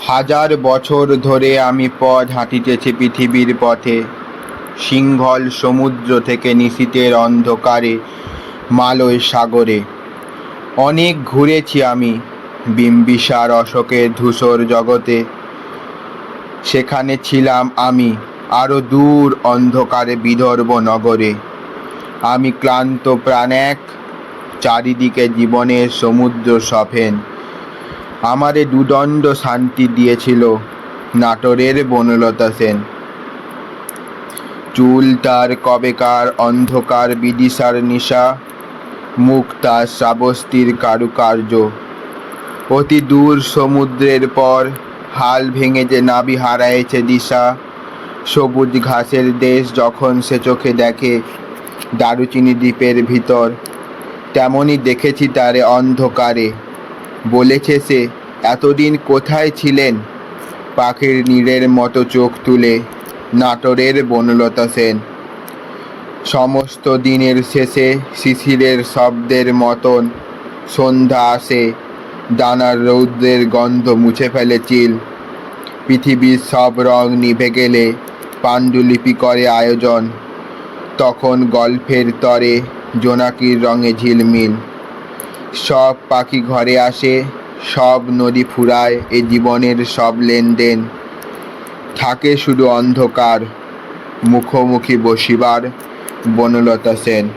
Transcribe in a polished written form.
হাজার বছর ধরে আমি পথ হাঁটিতেছি পৃথিবীর পথে, সিংহল সমুদ্র থেকে নিশীথের অন্ধকারে মালয় সাগরে। অনেক ঘুরেছি আমি বিম্বিসার অশোকের ধূসর জগতে। সেখানে ছিলাম আমি আরো দূর অন্ধকারে বিদর্ভ নগরে। আমি ক্লান্ত প্রাণ এক, চারিদিকে জীবনের সমুদ্র সফেন। আমারে দুদণ্ড শান্তি দিয়েছিল নাটোরের বনলতা সেন। চুল তার কবেকার অন্ধকার বিদিশার নিশা, মুখ তার শ্রাবস্তির কারুকার্য। অতি দূর সমুদ্রের পর হাল ভেঙে যে নাবি হারায়েছে দিশা। সবুজ ঘাসের দেশ যখন সে চোখে দেখে দারুচিনি দ্বীপের ভিতর, তেমনি দেখেছি তারে অন্ধকারে। বলেছে সে, এতদিন কোথায় ছিলেন? পাখির নীড়ের মতো চোখ তুলে নাটোরের বনলতা সেন। সমস্ত দিনের শেষে শিশিরের শব্দের মতন সন্ধ্যা আসে, দানার রৌদ্রের গন্ধ মুছে ফেলে চিল। পৃথিবীর সব রং নিভে গেলে পাণ্ডুলিপি করে আয়োজন, তখন গল্পের তরে জোনাকির রঙে ঝিলমিল। সব পাখি ঘরে আসে, সব নদী ফুরায়, এ জীবনের সব লেনদেন। থাকে শুধু অন্ধকার, মুখোমুখি বসিবার বনলতা সেন।